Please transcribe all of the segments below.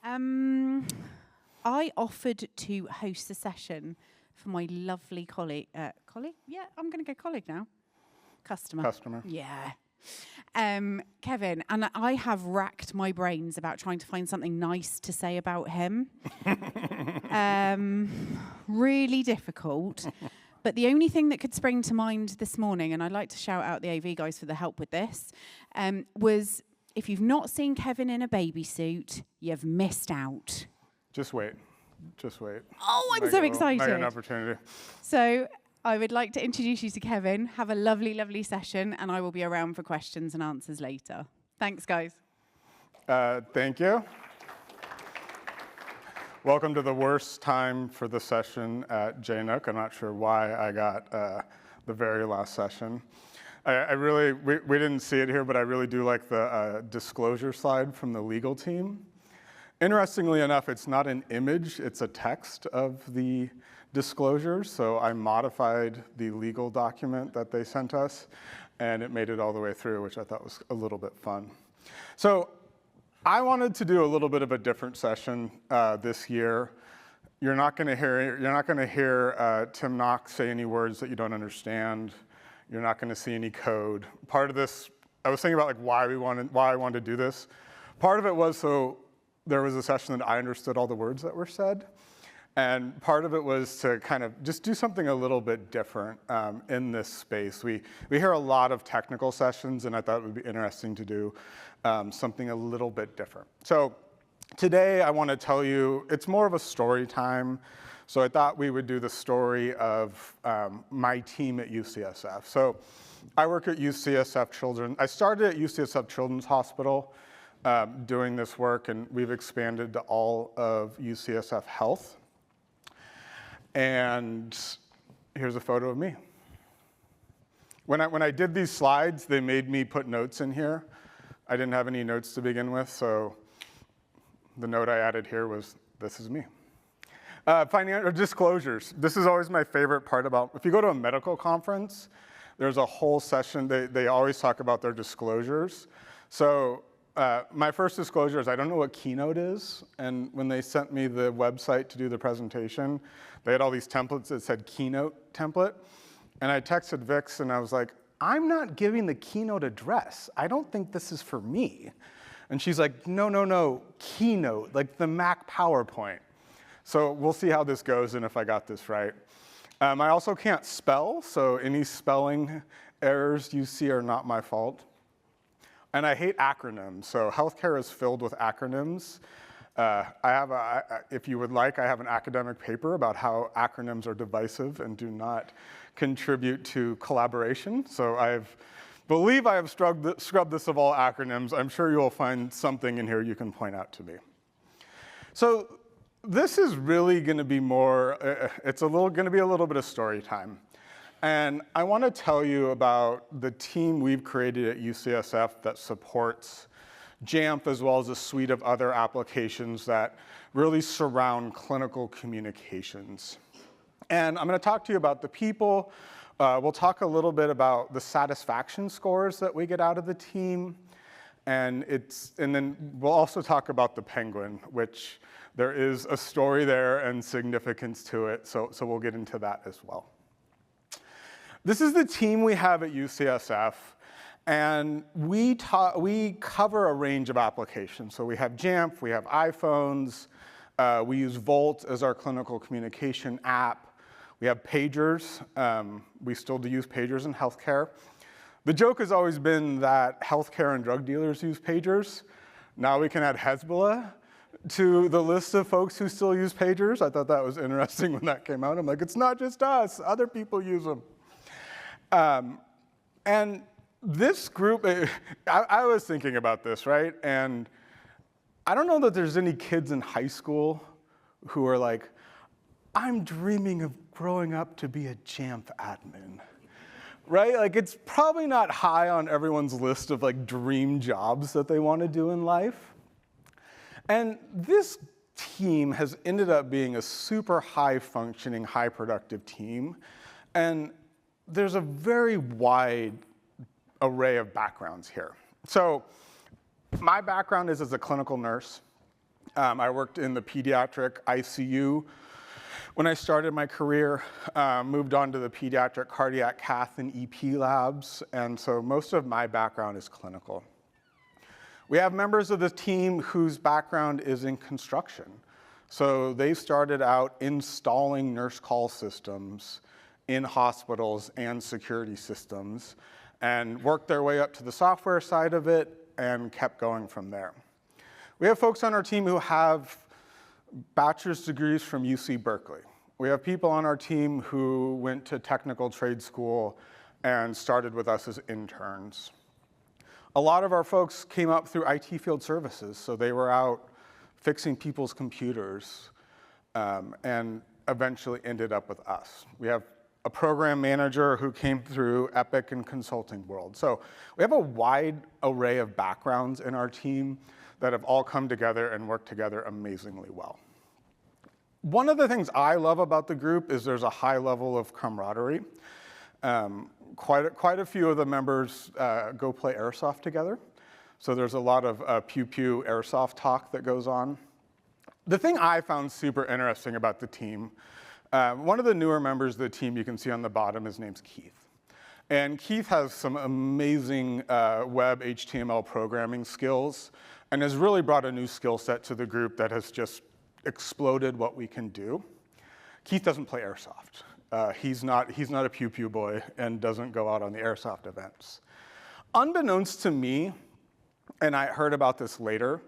I offered to host a session for my lovely colleague. Colleague? Yeah, I'm going to go colleague now. Customer. Yeah. Kevin, and I have racked my brains about trying to find something nice to say about him. Really difficult. But the only thing that could spring to mind this morning, and I'd like to shout out the AV guys for the help with this, was if you've not seen Kevin in a baby suit, you've missed out. Just wait. Just wait. Oh, I'm so excited. Might get an opportunity. So I would like to introduce you to Kevin. Have a lovely, lovely session, and I will be around for questions and answers later. Thanks, guys. Thank you. Welcome to the worst time for the session at JNUC. I'm not sure why I got the very last session. We didn't see it here, but I really do like the disclosure slide from the legal team. Interestingly enough, it's not an image, it's a text of the disclosure. So I modified the legal document that they sent us, and it made it all the way through, which I thought was a little bit fun. So I wanted to do a little bit of a different session this year. You're not going to hear Tim Knox say any words that you don't understand. You're not going to see any code. Part of this, I was thinking about like why I wanted to do this. Part of it was so there was a session that I understood all the words that were said. And part of it was to kind of just do something a little bit different in this space. We hear a lot of technical sessions, and I thought it would be interesting to do something a little bit different. So today I want to tell you, it's more of a story time. So I thought we would do the story of my team at UCSF. So I work at UCSF Children. I started at UCSF Children's Hospital doing this work, and we've expanded to all of UCSF Health. And here's a photo of me. When I did these slides, they made me put notes in here. I didn't have any notes to begin with, so the note I added here was, this is me. Financial disclosures. This is always my favorite part about, if you go to a medical conference, there's a whole session, they always talk about their disclosures. So my first disclosure is I don't know what Keynote is, and when they sent me the website to do the presentation, they had all these templates that said Keynote template, and I texted Vix and I was like, I'm not giving the Keynote address. I don't think this is for me. And she's like, no, Keynote, like the Mac PowerPoint. So we'll see how this goes and if I got this right. I also can't spell, so any spelling errors you see are not my fault. And I hate acronyms, so healthcare is filled with acronyms. If you would like, I have an academic paper about how acronyms are divisive and do not contribute to collaboration. So I believe I have scrubbed this of all acronyms. I'm sure you'll find something in here you can point out to me. So this is really going to be more, going to be a little bit of story time. And I want to tell you about the team we've created at UCSF that supports Jamf as well as a suite of other applications that really surround clinical communications. And I'm going to talk to you about the people. We'll talk a little bit about the satisfaction scores that we get out of the team. And then we'll also talk about the penguin, which there is a story there and significance to it. So we'll get into that as well. This is the team we have at UCSF, and we cover a range of applications. So we have Jamf, we have iPhones, we use Volt as our clinical communication app. We have pagers. We still do use pagers in healthcare. The joke has always been that healthcare and drug dealers use pagers. Now we can add Hezbollah to the list of folks who still use pagers. I thought that was interesting when that came out. I'm like, it's not just us, other people use them. And this group, I was thinking about this, right? And I don't know that there's any kids in high school who are like, I'm dreaming of growing up to be a Jamf admin, right? Like it's probably not high on everyone's list of like dream jobs that they want to do in life. And this team has ended up being a super high functioning, high productive team. And there's a very wide array of backgrounds here. So my background is as a clinical nurse. I worked in the pediatric ICU when I started my career, moved on to the pediatric cardiac cath and EP labs, and so most of my background is clinical. We have members of the team whose background is in construction. So they started out installing nurse call systems in hospitals and security systems and worked their way up to the software side of it and kept going from there. We have folks on our team who have bachelor's degrees from UC Berkeley. We have people on our team who went to technical trade school and started with us as interns. A lot of our folks came up through IT field services, so they were out fixing people's computers and eventually ended up with us. We have a program manager who came through Epic and consulting world. So we have a wide array of backgrounds in our team that have all come together and worked together amazingly well. One of the things I love about the group is there's a high level of camaraderie. Quite a few of the members go play airsoft together. So there's a lot of pew-pew airsoft talk that goes on. The thing I found super interesting about the team, one of the newer members of the team you can see on the bottom, his name's Keith. And Keith has some amazing web HTML programming skills and has really brought a new skill set to the group that has just exploded what we can do. Keith doesn't play airsoft. He's not a pew-pew boy and doesn't go out on the airsoft events. Unbeknownst to me, and I heard about this later,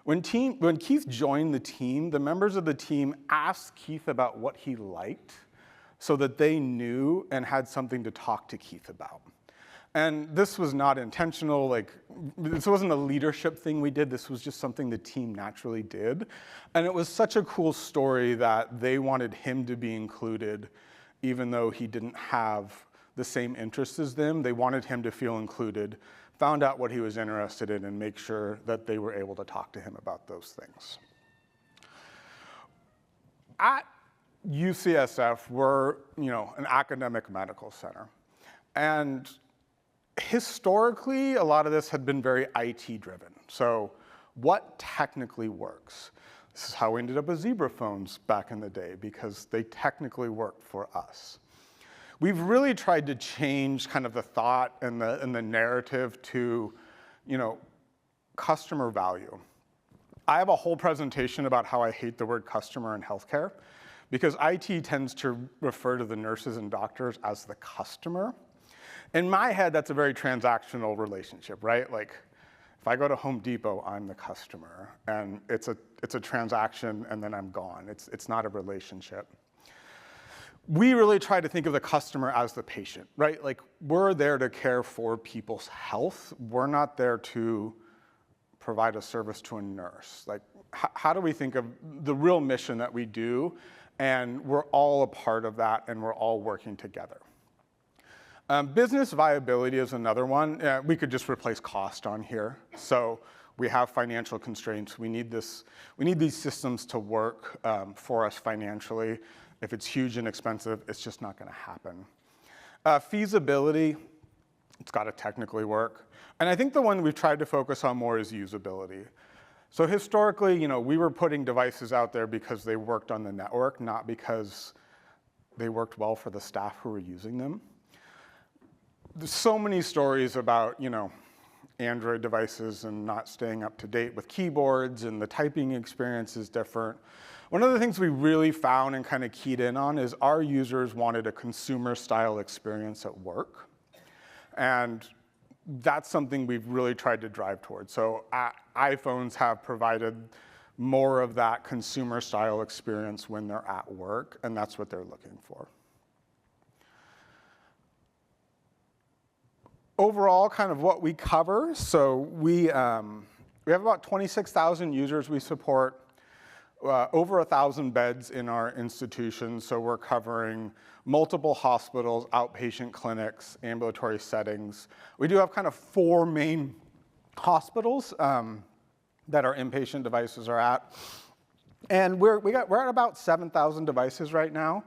when Keith joined the team, the members of the team asked Keith about what he liked so that they knew and had something to talk to Keith about. And this was not intentional, this wasn't a leadership thing we did, this was just something the team naturally did. And it was such a cool story that they wanted him to be included, even though he didn't have the same interests as them. They wanted him to feel included, found out what he was interested in, and make sure that they were able to talk to him about those things. At UCSF, we're an academic medical center. And historically, a lot of this had been very IT driven. So what technically works? This is how we ended up with Zebra phones back in the day, because they technically worked for us. We've really tried to change kind of the thought and the narrative to, customer value. I have a whole presentation about how I hate the word customer in healthcare, because IT tends to refer to the nurses and doctors as the customer. In my head, that's a very transactional relationship, right? Like, if I go to Home Depot, I'm the customer, and it's a transaction, and then I'm gone. It's not a relationship. We really try to think of the customer as the patient, right? Like, we're there to care for people's health. We're not there to provide a service to a nurse. Like, how do we think of the real mission that we do? And we're all a part of that, and we're all working together. Business viability is another one. We could just replace cost on here. So we have financial constraints. We need these systems to work for us financially. If it's huge and expensive, it's just not going to happen. Feasibility, it's got to technically work. And I think the one we've tried to focus on more is usability. So historically, we were putting devices out there because they worked on the network, not because they worked well for the staff who were using them. There's so many stories about, Android devices and not staying up to date with keyboards, and the typing experience is different. One of the things we really found and kind of keyed in on is our users wanted a consumer-style experience at work. And that's something we've really tried to drive towards. So iPhones have provided more of that consumer-style experience when they're at work, and that's what they're looking for. Overall, kind of what we cover, so we have about 26,000 users we support, over 1,000 beds in our institution, so we're covering multiple hospitals, outpatient clinics, ambulatory settings. We do have kind of 4 main hospitals that our inpatient devices are at. And we're at about 7,000 devices right now.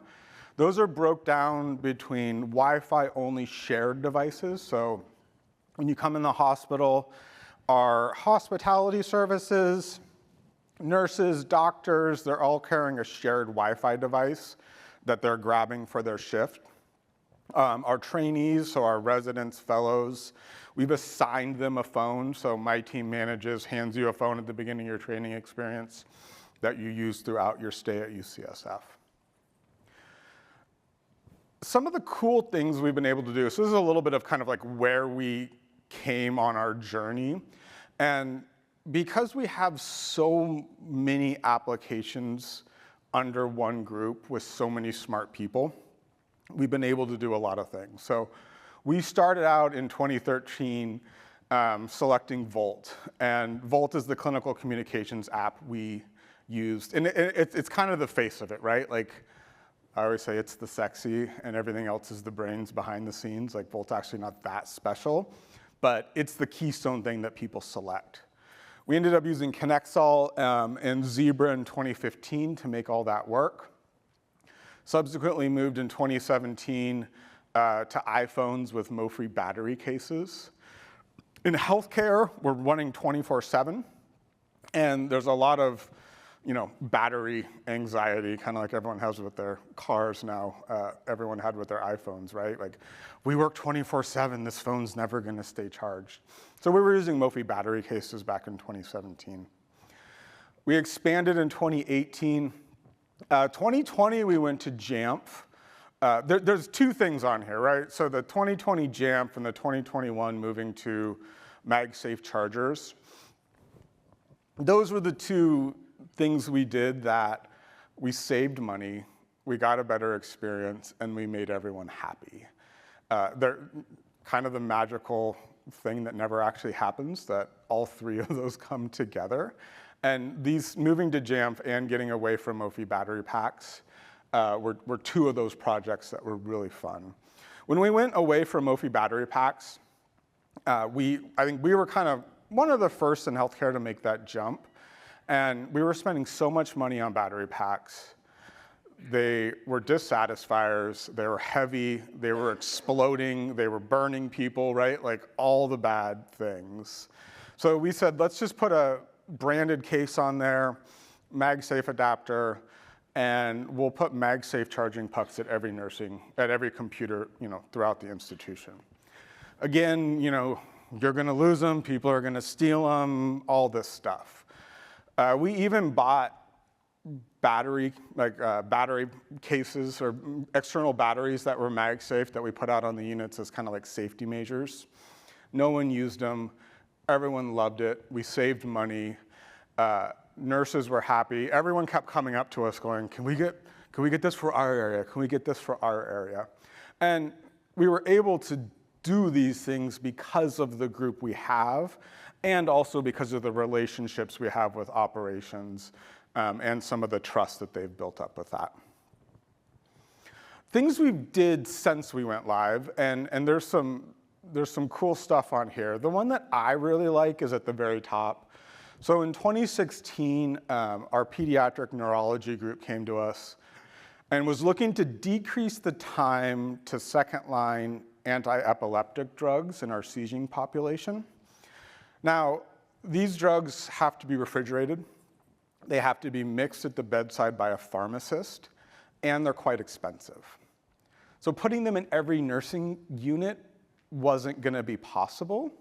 Those are broke down between Wi-Fi only shared devices. So when you come in the hospital, our hospitality services, Nurses, doctors, they're all carrying a shared Wi-Fi device that they're grabbing for their shift. Our trainees, so our residents, fellows, we've assigned them a phone. So my team manages, hands you a phone at the beginning of your training experience that you use throughout your stay at UCSF. Some of the cool things we've been able to do, so this is a little bit of kind of like where we came on our journey. And because we have so many applications under one group with so many smart people, we've been able to do a lot of things. So we started out in 2013 selecting Volt. And Volt is the clinical communications app we used. And it's kind of the face of it, right? Like, I always say it's the sexy and everything else is the brains behind the scenes. Like, Volt's actually not that special, but it's the keystone thing that people select. We ended up using Connexall and Zebra in 2015 to make all that work. Subsequently moved in 2017 to iPhones with MoFree battery cases. In healthcare, we're running 24/7, and there's a lot of battery anxiety, kind of like everyone has with their cars now, everyone had with their iPhones, right? Like, we work 24/7, this phone's never gonna stay charged. So we were using MoFree battery cases back in 2017. We expanded in 2018. 2020, we went to Jamf. There's two things on here, right? So the 2020 Jamf and the 2021 moving to MagSafe chargers. Those were the two things we did that we saved money, we got a better experience, and we made everyone happy. They're kind of the magical thing that never actually happens, that all three of those come together. And these moving to Jamf and getting away from MoFree battery packs were two of those projects that were really fun. When we went away from MoFree battery packs, I think we were kind of one of the first in healthcare to make that jump. And we were spending so much money on battery packs. They were dissatisfiers, they were heavy, they were exploding, they were burning people, right? Like all the bad things. So we said, let's just put a branded case on there, MagSafe adapter, and we'll put MagSafe charging pucks at every computer, throughout the institution. Again, you're gonna lose them, people are gonna steal them, all this stuff. We even bought battery cases or external batteries that were MagSafe that we put out on the units as kind of like safety measures. No one used them. Everyone loved it. We saved money. Nurses were happy. Everyone kept coming up to us going, can we get this for our area? Can we get this for our area? And we were able to do these things because of the group we have, and also because of the relationships we have with operations and some of the trust that they've built up with that. Things we did since we went live, and there's some cool stuff on here. The one that I really like is at the very top. So in 2016, our pediatric neurology group came to us and was looking to decrease the time to second-line anti-epileptic drugs in our seizing population. Now, these drugs have to be refrigerated. They have to be mixed at the bedside by a pharmacist, and they're quite expensive. So putting them in every nursing unit wasn't gonna be possible.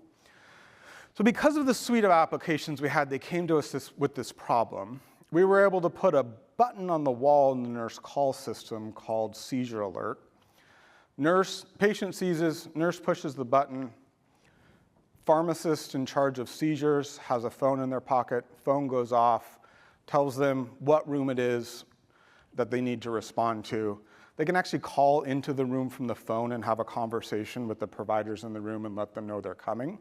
So because of the suite of applications we had, they came to us with this problem. We were able to put a button on the wall in the nurse call system called Seizure Alert. Patient seizes, nurse pushes the button, pharmacist in charge of seizures has a phone in their pocket, phone goes off, tells them what room it is that they need to respond to. They can actually call into the room from the phone and have a conversation with the providers in the room and let them know they're coming,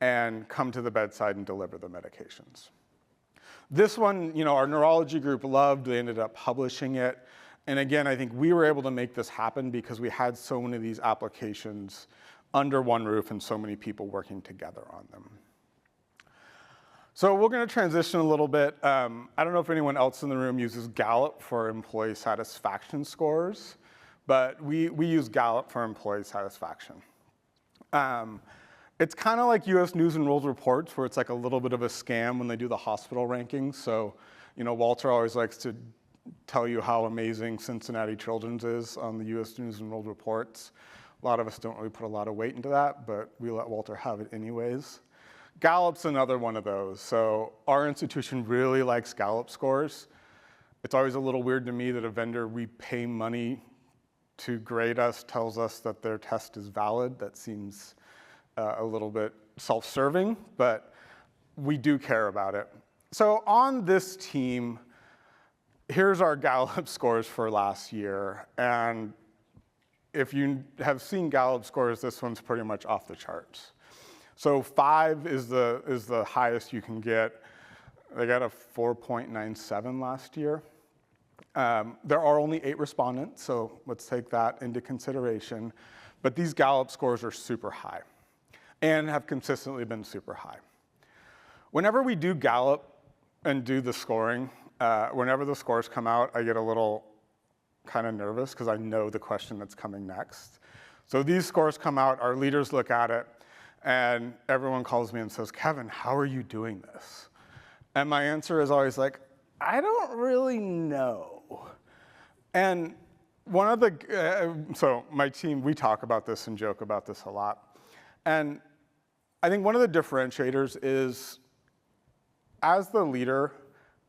and come to the bedside and deliver the medications. This one, our neurology group loved. They ended up publishing it. And again, I think we were able to make this happen because we had so many of these applications under one roof and so many people working together on them. So we're going to transition a little bit. I don't know if anyone else in the room uses Gallup for employee satisfaction scores, but we use Gallup for employee satisfaction. It's kind of like US News and World Reports, where it's like a little bit of a scam when they do the hospital rankings. So, Walter always likes to tell you how amazing Cincinnati Children's is on the US News and World Reports. A lot of us don't really put a lot of weight into that, but we let Walter have it anyways. Gallup's another one of those. So our institution really likes Gallup scores. It's always a little weird to me that a vendor we pay money to grade us tells us that their test is valid. That seems a little bit self-serving, but we do care about it. So on this team, here's our Gallup scores for last year. And if you have seen Gallup scores, this one's pretty much off the charts. So 5 is the highest you can get. They got a 4.97 last year. There are only 8 respondents, so let's take that into consideration. But these Gallup scores are super high and have consistently been super high. Whenever we do Gallup and do the scoring, whenever the scores come out, I get a little kind of nervous because I know the question that's coming next. So these scores come out, our leaders look at it, and everyone calls me and says, Kevin, how are you doing this? And my answer is always like, I don't really know. And one of the, so my team, we talk about this and joke about this a lot. And I think one of the differentiators is, as the leader,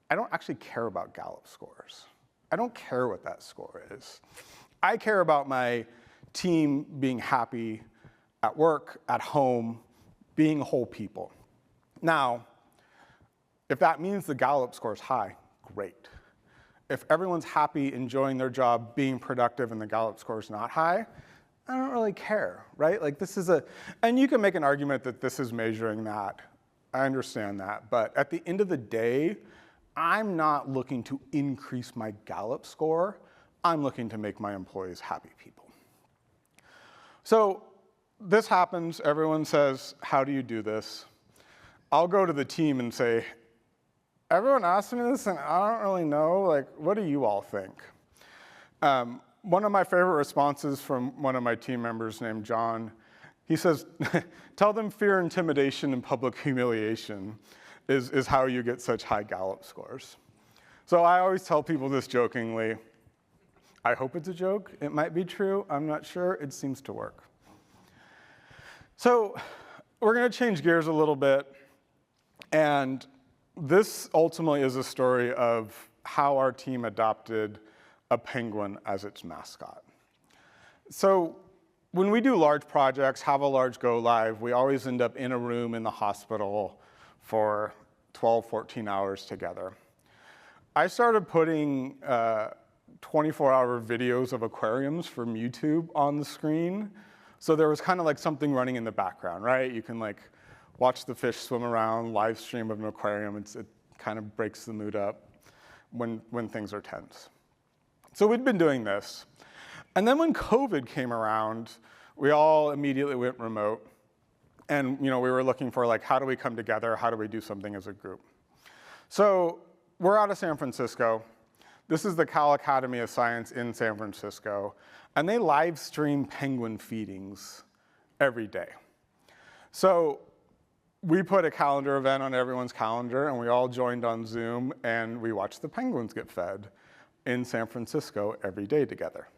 I don't actually care about Gallup scores. I don't care what that score is. I care about my team being happy at work, at home, being whole people. Now, if that means the Gallup score is high, great. If everyone's happy, enjoying their job, being productive, and the Gallup score is not high, I don't really care, right? Like this is and you can make an argument that this is measuring that. I understand that, but at the end of the day, I'm not looking to increase my Gallup score. I'm looking to make my employees happy people. So this happens, everyone says, how do you do this? I'll go to the team and say, everyone asks me this and I don't really know, like, what do you all think? One of my favorite responses from one of my team members named John, he says, tell them fear, intimidation, and public humiliation is how you get such high Gallup scores. So I always tell people this jokingly. I hope it's a joke. It might be true. I'm not sure. It seems to work. So we're going to change gears a little bit. And this ultimately is a story of how our team adopted a penguin as its mascot. So when we do large projects, have a large go live, we always end up in a room in the hospital for 12, 14 hours together. I started putting 24-hour videos of aquariums from YouTube on the screen. So there was kind of like something running in the background, right? You can like watch the fish swim around, live stream of an aquarium. It kind of breaks the mood up when things are tense. So we'd been doing this. And then when COVID came around, we all immediately went remote. And we were looking for like, how do we come together? How do we do something as a group? So we're out of San Francisco. This is the Cal Academy of Science in San Francisco. And they live stream penguin feedings every day. So we put a calendar event on everyone's calendar, and we all joined on Zoom, and we watched the penguins get fed in San Francisco every day together.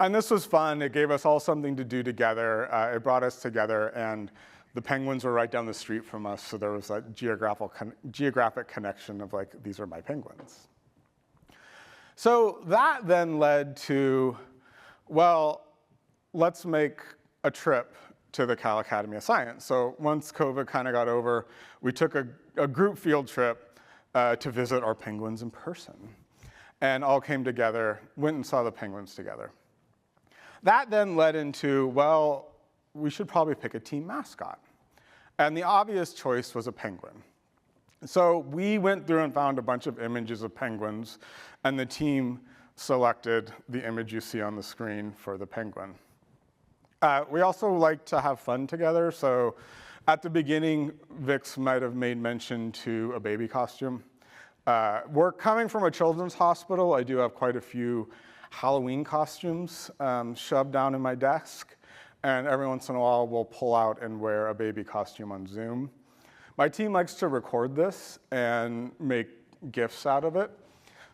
And this was fun. It gave us all something to do together. It brought us together, and the penguins were right down the street from us, so there was that geographic connection of like, these are my penguins. So that then led to, well, let's make a trip to the Cal Academy of Science. So once COVID kind of got over, we took a group field trip to visit our penguins in person, and all came together, went and saw the penguins together. That then led into, well, we should probably pick a team mascot. And the obvious choice was a penguin. So we went through and found a bunch of images of penguins, and the team selected the image you see on the screen for the penguin. We also like to have fun together, so at the beginning, Vix might have made mention to a baby costume. We're coming from a children's hospital. I do have quite a few Halloween costumes shoved down in my desk, and every once in a while we'll pull out and wear a baby costume on Zoom. My team likes to record this and make GIFs out of it.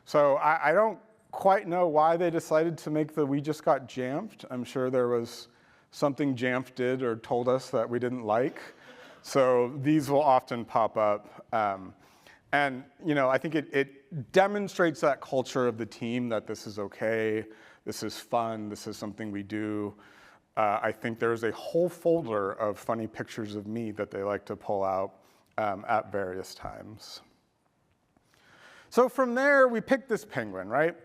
So I don't quite know why they decided to make the "we just got jamfed." I'm sure there was something Jamf did or told us that we didn't like. So these will often pop up. And I think it demonstrates that culture of the team, that this is okay, this is fun, this is something we do. I think there's a whole folder of funny pictures of me that they like to pull out at various times. So from there, we picked this penguin, right?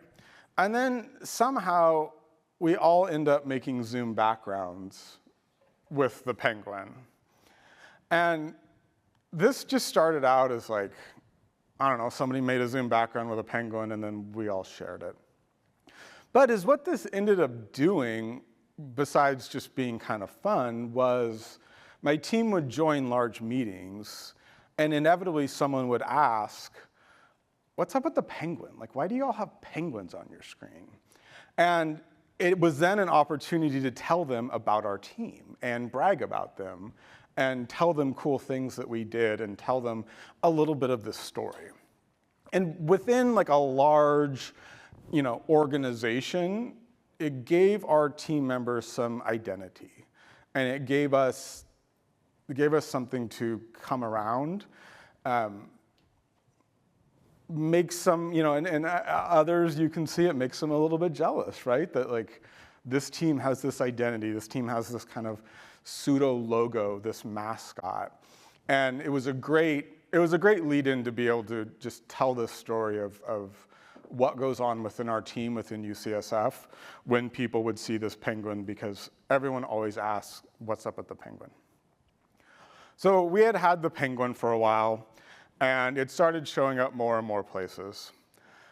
And then somehow we all end up making Zoom backgrounds with the penguin. And this just started out as like, I don't know, somebody made a Zoom background with a penguin and then we all shared it. But what this ended up doing, besides just being kind of fun, was my team would join large meetings and inevitably someone would ask, what's up with the penguin? Like, why do you all have penguins on your screen? And it was then an opportunity to tell them about our team and brag about them and tell them cool things that we did and tell them a little bit of this story. And within like a large, organization, it gave our team members some identity, and it gave us something to come around. Makes some, and others, you can see it makes them a little bit jealous, right? That like this team has this identity, this team has this kind of pseudo logo, this mascot. And it was a great lead-in to be able to just tell this story of what goes on within our team within UCSF when people would see this penguin, because everyone always asks, what's up with the penguin? So we had the penguin for a while, and it started showing up more and more places.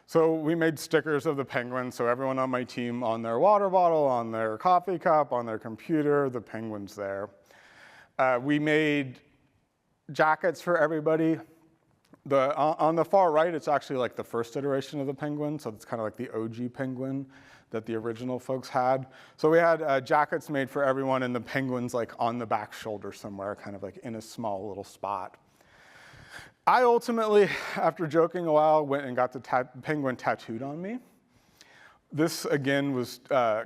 So we made stickers of the penguin, so everyone on my team, on their water bottle, on their coffee cup, on their computer, the penguin's there. We made jackets for everybody. On the far right, it's actually like the first iteration of the penguin, so it's kind of like the OG penguin that the original folks had. So we had jackets made for everyone, and the penguin's like on the back shoulder somewhere, kind of like in a small little spot. I ultimately, after joking a while, went and got the penguin tattooed on me. This, again, was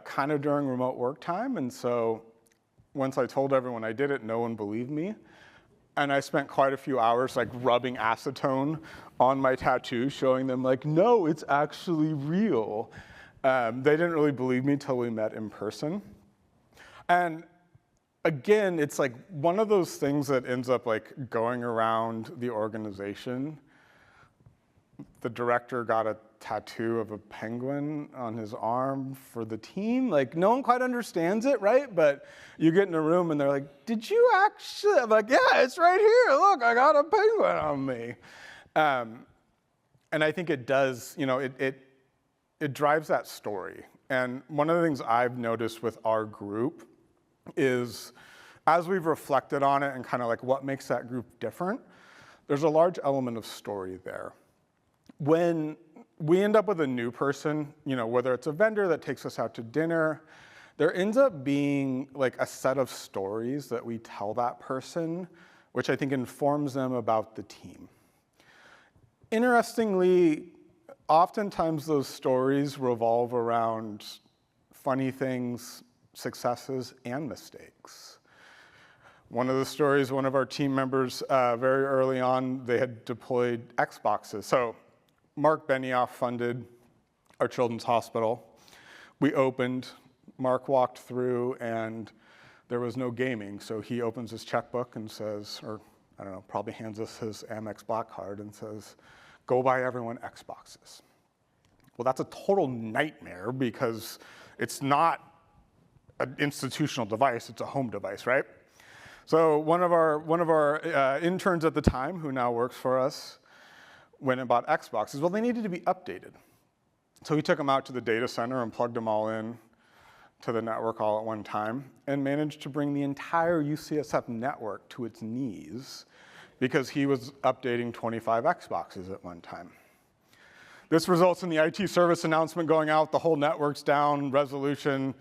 kind of during remote work time, and so once I told everyone I did it, no one believed me. And I spent quite a few hours like rubbing acetone on my tattoo, showing them like, no, it's actually real. They didn't really believe me till we met in person. And again, it's like one of those things that ends up like going around the organization. The director got a tattoo of a penguin on his arm for the team. Like, no one quite understands it, right? But you get in a room and they're like, did you actually? I'm like, yeah, it's right here. Look, I got a penguin on me. And I think it does, it drives that story. And one of the things I've noticed with our group is, as we've reflected on it and kind of like what makes that group different, there's a large element of story there. When we end up with a new person, whether it's a vendor that takes us out to dinner, there ends up being like a set of stories that we tell that person, which I think informs them about the team. Interestingly, oftentimes those stories revolve around funny things, successes, and mistakes. One of the stories, one of our team members, very early on, they had deployed Xboxes. So Mark Benioff funded our children's hospital. We opened, Mark walked through, and there was no gaming. So he opens his checkbook and says, or I don't know, probably hands us his Amex Black card and says, go buy everyone Xboxes. Well, that's a total nightmare because it's not an institutional device, it's a home device, right? So one of our interns at the time, who now works for us, went and bought Xboxes. Well, they needed to be updated. So he took them out to the data center and plugged them all in to the network all at one time and managed to bring the entire UCSF network to its knees because he was updating 25 Xboxes at one time. This results in the IT service announcement going out, the whole network's down, resolution,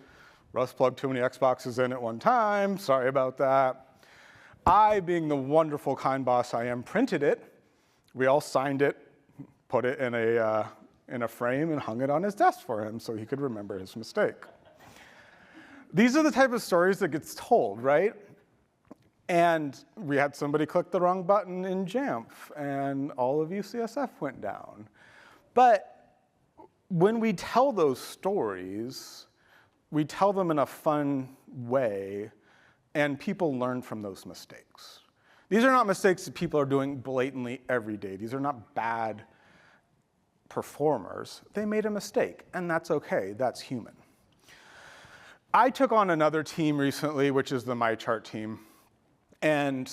Russ plugged too many Xboxes in at one time, sorry about that. I, being the wonderful, kind boss I am, printed it. We all signed it, put it in a frame and hung it on his desk for him so he could remember his mistake. These are the type of stories that gets told, right? And we had somebody click the wrong button in Jamf, and all of UCSF went down. But when we tell those stories, we tell them in a fun way, and people learn from those mistakes. These are not mistakes that people are doing blatantly every day. These are not bad performers. They made a mistake, and that's okay. That's human. I took on another team recently, which is the MyChart team. And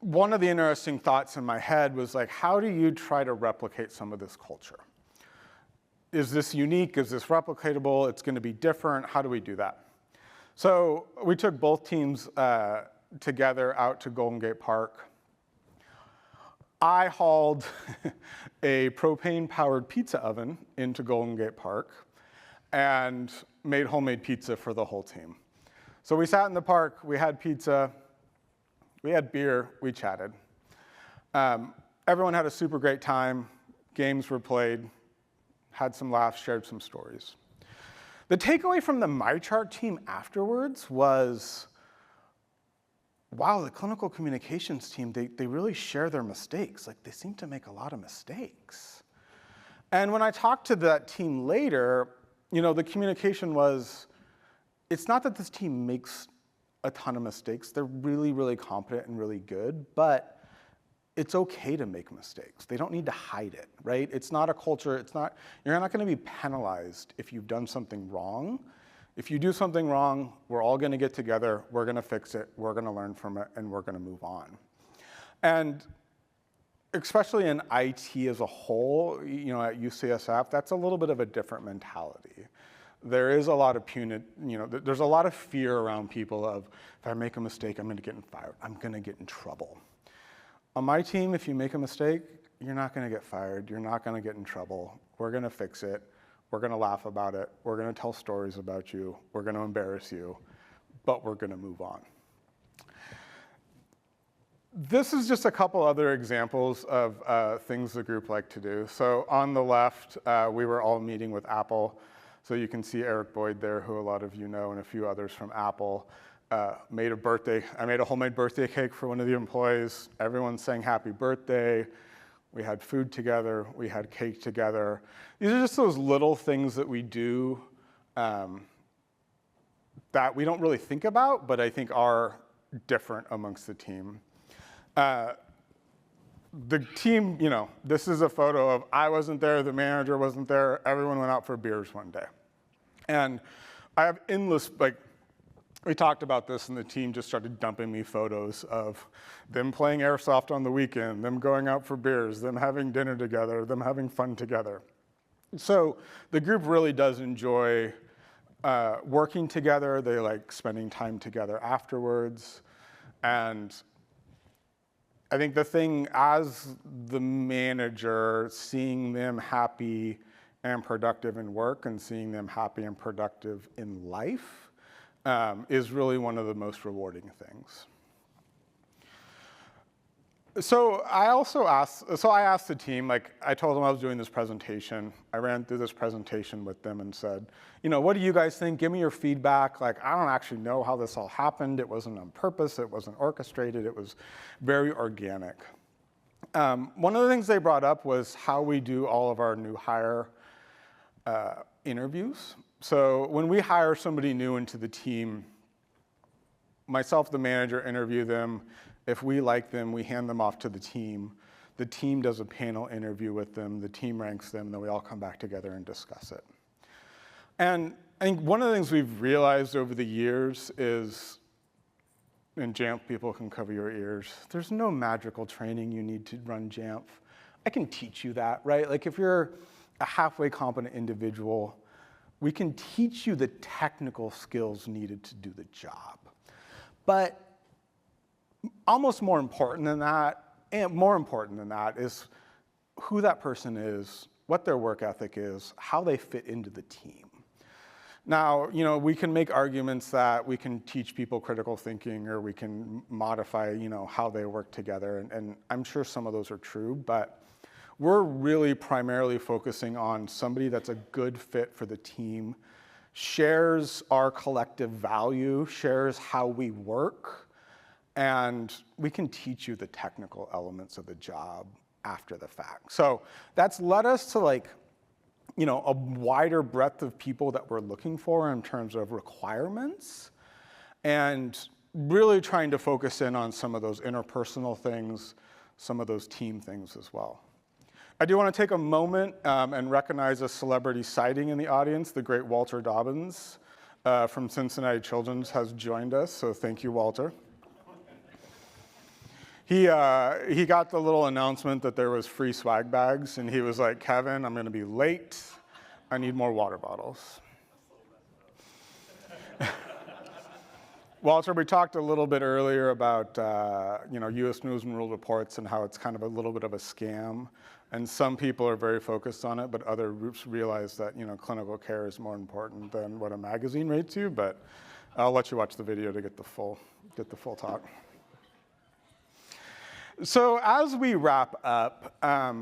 one of the interesting thoughts in my head was like, how do you try to replicate some of this culture? Is this unique? Is this replicatable? It's going to be different. How do we do that? So we took both teams together out to Golden Gate Park. I hauled a propane-powered pizza oven into Golden Gate Park and made homemade pizza for the whole team. So we sat in the park, we had pizza, we had beer, we chatted. Everyone had a super great time, games were played, had some laughs, shared some stories. The takeaway from the MyChart team afterwards was, wow, the clinical communications team, they really share their mistakes. Like, they seem to make a lot of mistakes. And when I talked to that team later, the communication was, it's not that this team makes a ton of mistakes. They're really, really competent and really good, but it's okay to make mistakes. They don't need to hide it, right? It's not a culture, you're not gonna be penalized if you've done something wrong. If you do something wrong, we're all gonna get together, we're gonna fix it, we're gonna learn from it, and we're gonna move on. And especially in IT as a whole, at UCSF, that's a little bit of a different mentality. There is a lot of there's a lot of fear around people of, if I make a mistake, I'm gonna get fired, I'm gonna get in trouble. On my team, if you make a mistake, you're not gonna get fired, you're not gonna get in trouble. We're gonna fix it, we're gonna laugh about it, we're gonna tell stories about you, we're gonna embarrass you, but we're gonna move on. This is just a couple other examples of things the group like to do. So on the left, we were all meeting with Apple. So you can see Eric Boyd there, who a lot of you know, and a few others from Apple. I made a homemade birthday cake for one of the employees. Everyone sang happy birthday. We had food together. We had cake together. These are just those little things that we do that we don't really think about, but I think are different amongst the team. The team, this is a photo of, I wasn't there, the manager wasn't there, everyone went out for beers one day. And I have endless, we talked about this and the team just started dumping me photos of them playing airsoft on the weekend, them going out for beers, them having dinner together, them having fun together. So the group really does enjoy working together. They like spending time together afterwards. And I think the thing, as the manager, seeing them happy and productive in work and seeing them happy and productive in life is really one of the most rewarding things. So I asked the team, I told them I was doing this presentation. I ran through this presentation with them and said, what do you guys think? Give me your feedback. I don't actually know how this all happened. It wasn't on purpose. It wasn't orchestrated. It was very organic. One of the things they brought up was how we do all of our new hire interviews. So when we hire somebody new into the team, myself, the manager, interview them. If we like them, we hand them off to the team. The team does a panel interview with them. The team ranks them. Then we all come back together and discuss it. And I think one of the things we've realized over the years is, and Jamf people can cover your ears, there's no magical training you need to run Jamf. I can teach you that, right? If you're a halfway competent individual, we can teach you the technical skills needed to do the job. But almost more important than that is who that person is, what their work ethic is, how they fit into the team. Now, we can make arguments that we can teach people critical thinking, or we can modify, how they work together, and I'm sure some of those are true, but we're really primarily focusing on somebody that's a good fit for the team, shares our collective value, shares how we work, and we can teach you the technical elements of the job after the fact. So that's led us to a wider breadth of people that we're looking for in terms of requirements, and really trying to focus in on some of those interpersonal things, some of those team things as well. I do want to take a moment and recognize a celebrity sighting in the audience. The great Walter Dobbins from Cincinnati Children's has joined us, so thank you, Walter. He got the little announcement that there was free swag bags, and he was like, "Kevin, I'm going to be late. I need more water bottles." Walter, we talked a little bit earlier about U.S. News and World Reports and how it's kind of a little bit of a scam, and some people are very focused on it, but other groups realize that clinical care is more important than what a magazine rates you. But I'll let you watch the video to get the full talk. So as we wrap up, I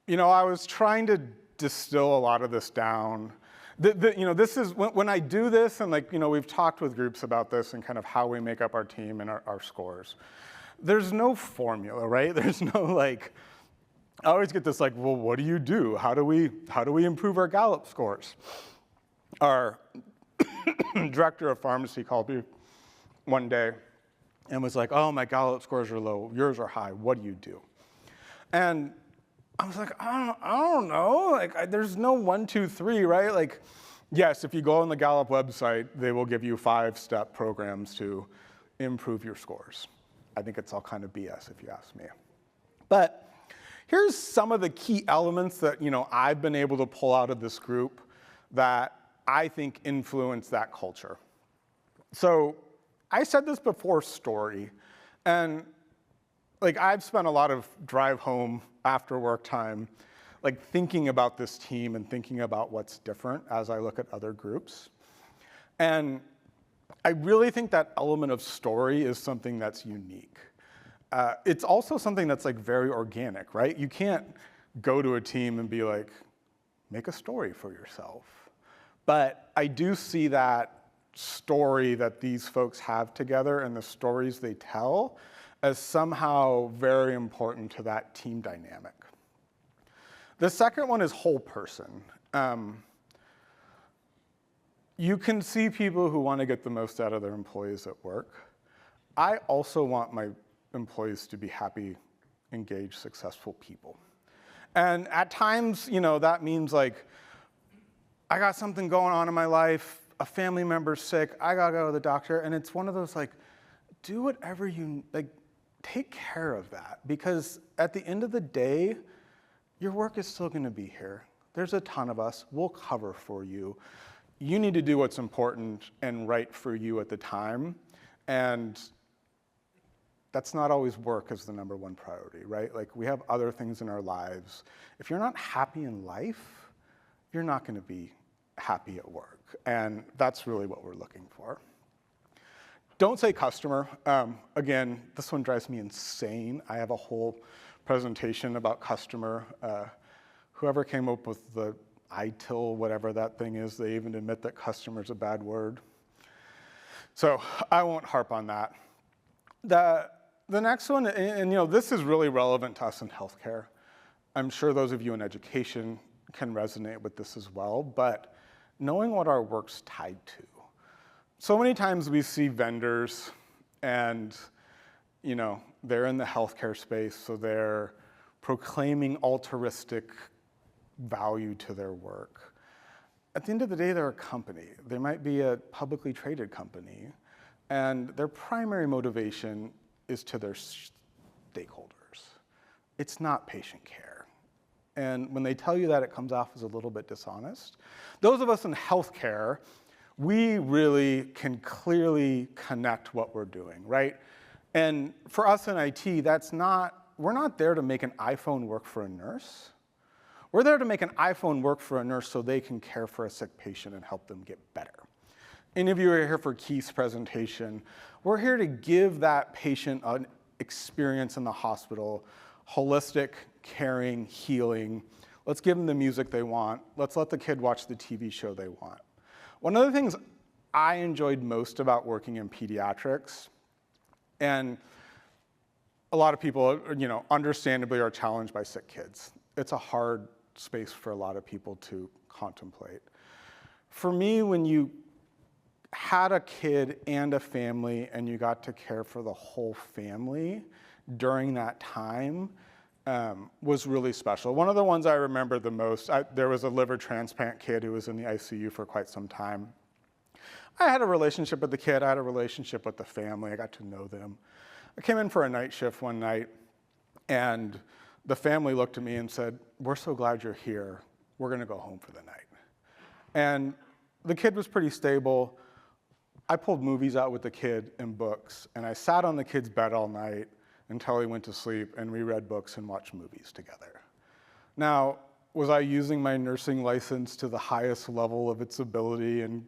was trying to distill a lot of this down. This is when I do this, and we've talked with groups about this and kind of how we make up our team and our scores. There's no formula, right? There's no I always get this well, what do you do? How do we improve our Gallup scores? Our director of pharmacy called me one day and was like, "Oh, my Gallup scores are low. Yours are high. What do you do?" And I was like, I don't know. There's no 1, 2, 3, right? Yes, if you go on the Gallup website, they will give you 5-step programs to improve your scores. I think it's all kind of BS if you ask me. But here's some of the key elements that I've been able to pull out of this group that I think influence that culture. So I said this before, story, and I've spent a lot of drive home after work time, thinking about this team and thinking about what's different as I look at other groups. And I really think that element of story is something that's unique. It's also something that's very organic, right? You can't go to a team and be like, make a story for yourself. But I do see that story that these folks have together and the stories they tell as somehow very important to that team dynamic. The second one is whole person. You can see people who want to get the most out of their employees at work. I also want my employees to be happy, engaged, successful people. And at times, that means I got something going on in my life, a family member's sick, I gotta go to the doctor, and it's one of those do whatever you, take care of that, because at the end of the day, your work is still gonna be here. There's a ton of us, we'll cover for you. You need to do what's important and right for you at the time, and that's not always work as the number one priority, right? We have other things in our lives. If you're not happy in life, you're not gonna be happy at work. And that's really what we're looking for. Don't say customer. Again, this one drives me insane. I have a whole presentation about customer. Whoever came up with the ITIL, whatever that thing is, they even admit that customer is a bad word. So I won't harp on that. The next one, and this is really relevant to us in healthcare. I'm sure those of you in education can resonate with this as well, but knowing what our work's tied to. So many times we see vendors and, they're in the healthcare space, so they're proclaiming altruistic value to their work. At the end of the day, they're a company. They might be a publicly traded company, and their primary motivation is to their stakeholders. It's not patient care. And when they tell you that, it comes off as a little bit dishonest. Those of us in healthcare, we really can clearly connect what we're doing, right? And for us in IT, we're not there to make an iPhone work for a nurse. We're there to make an iPhone work for a nurse so they can care for a sick patient and help them get better. Any of you are here for Keith's presentation. We're here to give that patient an experience in the hospital, holistic, caring, healing. Let's give them the music they want. Let's let the kid watch the TV show they want. One of the things I enjoyed most about working in pediatrics, and a lot of people, understandably are challenged by sick kids. It's a hard space for a lot of people to contemplate. For me, when you had a kid and a family and you got to care for the whole family during that time, was really special. One of the ones I remember the most, there was a liver transplant kid who was in the ICU for quite some time. I had a relationship with the kid, I had a relationship with the family, I got to know them. I came in for a night shift one night, and the family looked at me and said, "We're so glad you're here, we're gonna go home for the night." And the kid was pretty stable. I pulled movies out with the kid and books, and I sat on the kid's bed all night until he went to sleep, and we read books and watched movies together. Now, was I using my nursing license to the highest level of its ability and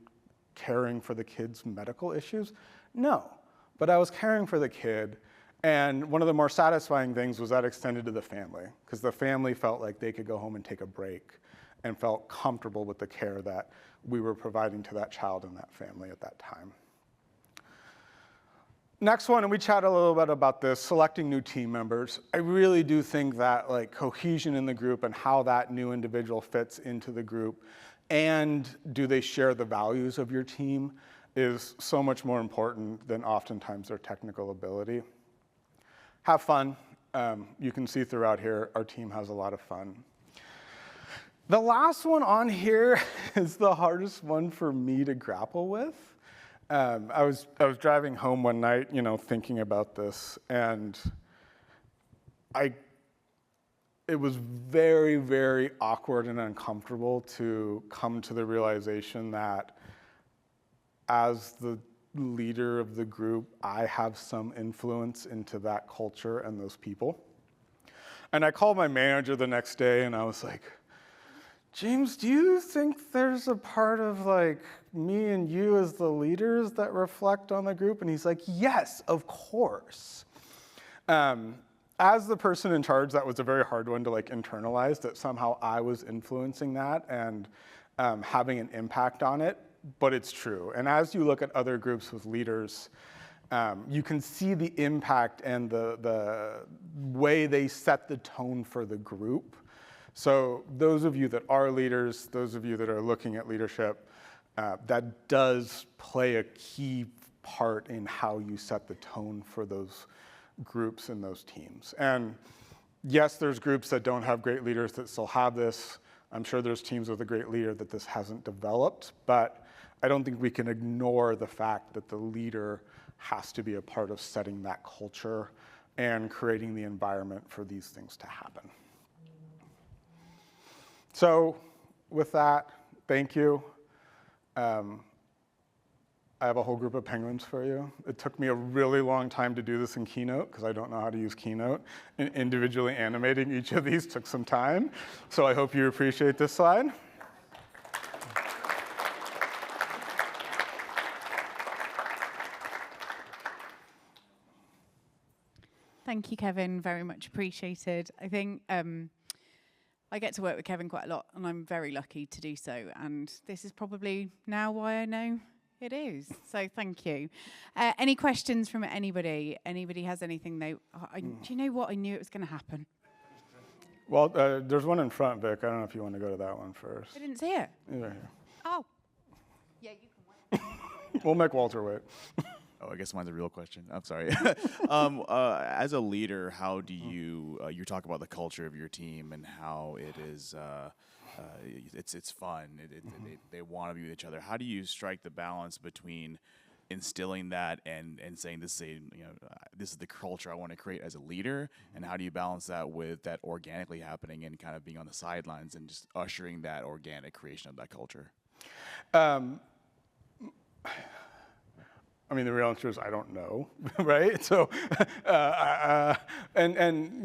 caring for the kid's medical issues? No, but I was caring for the kid, and one of the more satisfying things was that extended to the family, because the family felt like they could go home and take a break and felt comfortable with the care that we were providing to that child and that family at that time. Next one, and we chatted a little bit about this, selecting new team members. I really do think that cohesion in the group and how that new individual fits into the group, and do they share the values of your team, is so much more important than oftentimes their technical ability. Have fun. You can see throughout here, our team has a lot of fun. The last one on here is the hardest one for me to grapple with. I was driving home one night, thinking about this, and it was very, very awkward and uncomfortable to come to the realization that as the leader of the group, I have some influence into that culture and those people. And I called my manager the next day, and I was like, "James, do you think there's a part of me and you as the leaders that reflect on the group?" And he's like, "Yes, of course." As the person in charge, that was a very hard one to internalize, that somehow I was influencing that and having an impact on it, but it's true. And as you look at other groups with leaders, you can see the impact and the way they set the tone for the group. So those of you that are leaders, those of you that are looking at leadership, that does play a key part in how you set the tone for those groups and those teams. And yes, there's groups that don't have great leaders that still have this. I'm sure there's teams with a great leader that this hasn't developed, but I don't think we can ignore the fact that the leader has to be a part of setting that culture and creating the environment for these things to happen. So with that, thank you. I have a whole group of penguins for you. It took me a really long time to do this in Keynote because I don't know how to use Keynote. And individually animating each of these took some time. So I hope you appreciate this slide. Thank you, Kevin. Very much appreciated. I think I get to work with Kevin quite a lot, and I'm very lucky to do so. And this is probably now why I know it is. So thank you. Any questions from anybody? Anybody has anything they... do you know what? I knew it was going to happen. Well, there's one in front, Vic. I don't know if you want to go to that one first. I didn't see it. Either here. Oh. Yeah, you can wait. We'll make Walter wait. Oh, I guess mine's a real question. I'm sorry. As a leader, how do you talk about the culture of your team and how it is it's fun. They want to be with each other. How do you strike the balance between instilling that and saying this is the culture I want to create as a leader, and how do you balance that with that organically happening and kind of being on the sidelines and just ushering that organic creation of that culture? I mean, the real answer is I don't know, right? So, and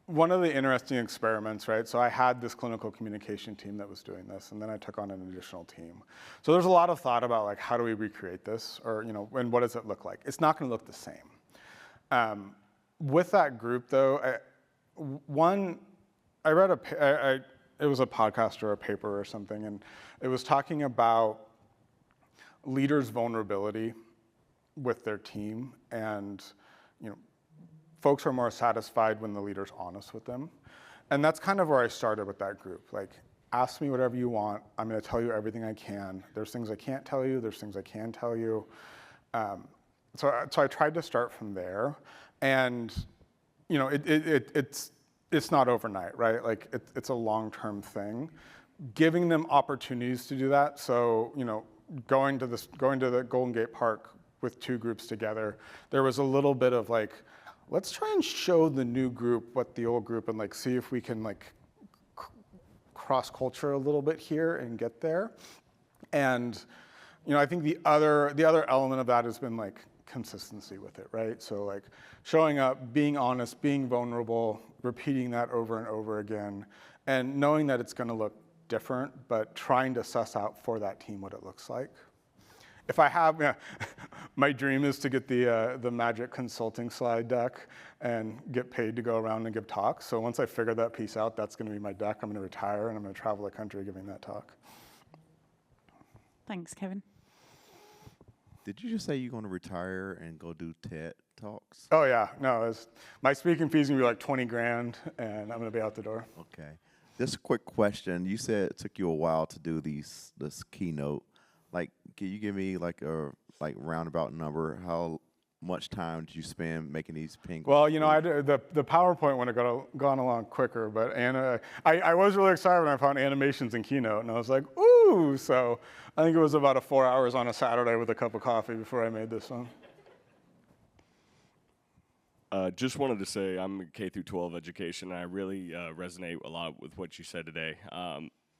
one of the interesting experiments, right? So I had this clinical communication team that was doing this, and then I took on an additional team. So there's a lot of thought about like, how do we recreate this, or and what does it look like? It's not going to look the same. With that group, though, I read it was a podcast or a paper or something, and it was talking about leaders' vulnerability with their team, and folks are more satisfied when the leader's honest with them. And that's kind of where I started with that group. Like, ask me whatever you want. I'm going to tell you everything I can. There's things I can't tell you. There's things I can tell you. So I tried to start from there. And, it's not overnight, right? Like, it's a long-term thing. Giving them opportunities to do that. So, going to the Golden Gate Park with 2 groups together, there was a little bit of like, let's try and show the new group what the old group, and like see if we can like cross culture a little bit here and get there. And I think the other element of that has been like consistency with it, right? So like showing up, being honest, being vulnerable, repeating that over and over again, and knowing that it's going to look different, but trying to suss out for that team what it looks like. If I have, my dream is to get the magic consulting slide deck and get paid to go around and give talks. So once I figure that piece out, that's going to be my deck. I'm going to retire and I'm going to travel the country giving that talk. Thanks, Kevin. Did you just say you're going to retire and go do TED Talks? Oh yeah, no, my speaking fee's going to be like 20 grand, and I'm going to be out the door. Okay. Just a quick question. You said it took you a while to do this keynote. Like, can you give me like a roundabout number? How much time did you spend making these penguins? Well, the PowerPoint would have gone along quicker, but I was really excited when I found animations in Keynote, and I was like, ooh! So I think it was about 4 hours on a Saturday with a cup of coffee before I made this one. Just wanted to say I'm in K-12 education, and I really resonate a lot with what you said today.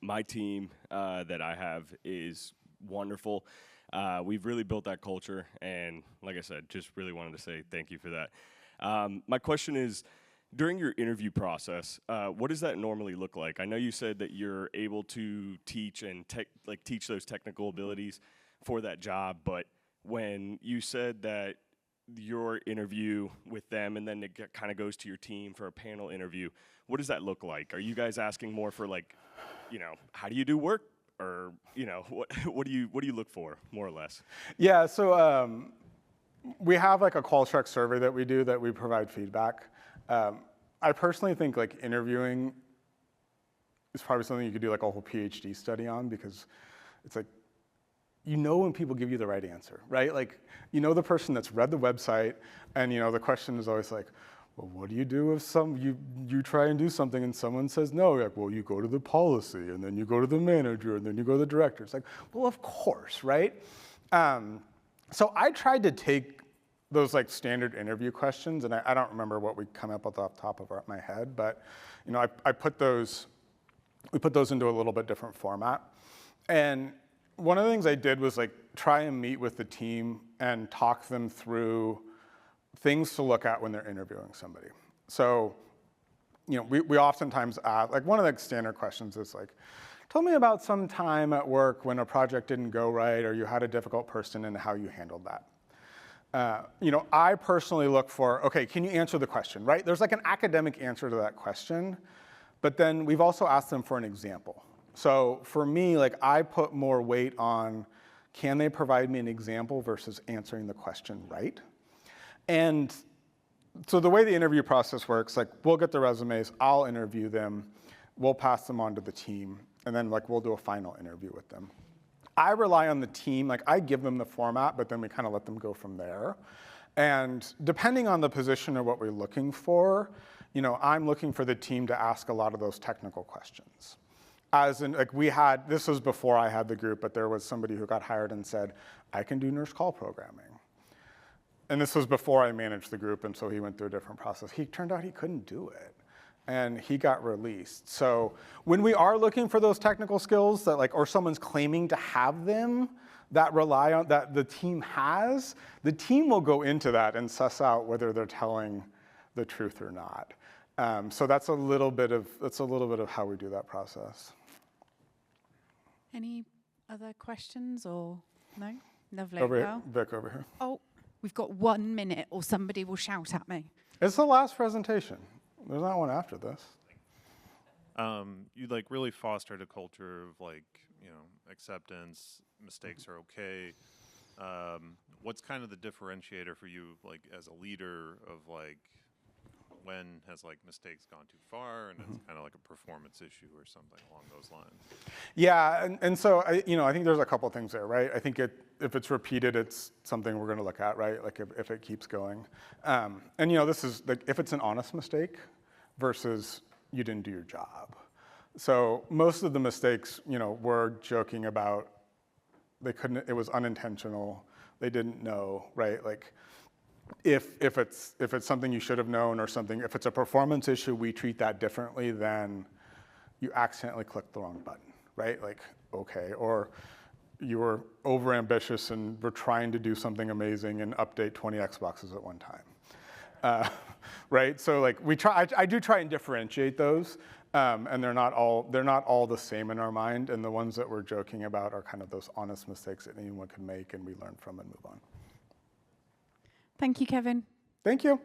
My team that I have is wonderful. We've really built that culture, and like I said, just really wanted to say thank you for that. My question is, during your interview process, what does that normally look like? I know you said that you're able to teach and teach those technical abilities for that job, but when you said that your interview with them and then it kind of goes to your team for a panel interview, what does that look like? Are you guys asking more for like, how do you do work? Or what do you look for, more or less? Yeah, so we have like a qual-check survey that we do that we provide feedback. I personally think like interviewing is probably something you could do like a whole PhD study on, because it's like, when people give you the right answer, right? Like, the person that's read the website, and the question is always like, well, what do you do if you try and do something and someone says no? You're like, well, you go to the policy, and then you go to the manager, and then you go to the director. It's like, well, of course, right? So I tried to take those like standard interview questions, and I don't remember what we come up with off the top of my head, but we put those into a little bit different format. And one of the things I did was like try and meet with the team and talk them through things to look at when they're interviewing somebody. So, we oftentimes ask, like one of the standard questions is like, tell me about some time at work when a project didn't go right, or you had a difficult person and how you handled that. I personally look for, okay, can you answer the question, right? There's like an academic answer to that question, but then we've also asked them for an example. So for me, like I put more weight on, can they provide me an example versus answering the question right? And so the way the interview process works, like we'll get the resumes, I'll interview them, we'll pass them on to the team, and then like we'll do a final interview with them. I rely on the team, like I give them the format, but then we kind of let them go from there. And depending on the position or what we're looking for, I'm looking for the team to ask a lot of those technical questions. As in, like this was before I had the group, but there was somebody who got hired and said, I can do nurse call programming. And this was before I managed the group, and so he went through a different process. Turned out he couldn't do it, and he got released. So when we are looking for those technical skills that or someone's claiming to have them that rely on, that the team has, the team will go into that and suss out whether they're telling the truth or not. So that's a little bit of how we do that process. Any other questions or no? Lovely. Over here, Well, Vic, over here. oh, we've got 1 minute, or somebody will shout at me. It's the last presentation. There's not one after this. You like really fostered a culture of like, you know, acceptance, mistakes are okay. What's kind of the differentiator for you, like as a leader, of like when has like mistakes gone too far and it's kind of like a performance issue or something along those lines? Yeah, and so I think there's a couple things there, right? I think if it's repeated, it's something we're going to look at, right? Like if it keeps going, and this is like if it's an honest mistake versus you didn't do your job. So most of the mistakes, we're joking about. It was unintentional. They didn't know, right? Like if it's something you should have known or something, if it's a performance issue, we treat that differently than you accidentally clicked the wrong button, right? Like, okay, or you were overambitious and were trying to do something amazing and update 20 Xboxes at one time, right? So like I do try and differentiate those, and they're not all the same in our mind. And the ones that we're joking about are kind of those honest mistakes that anyone can make, and we learn from and move on. Thank you, Kevin. Thank you.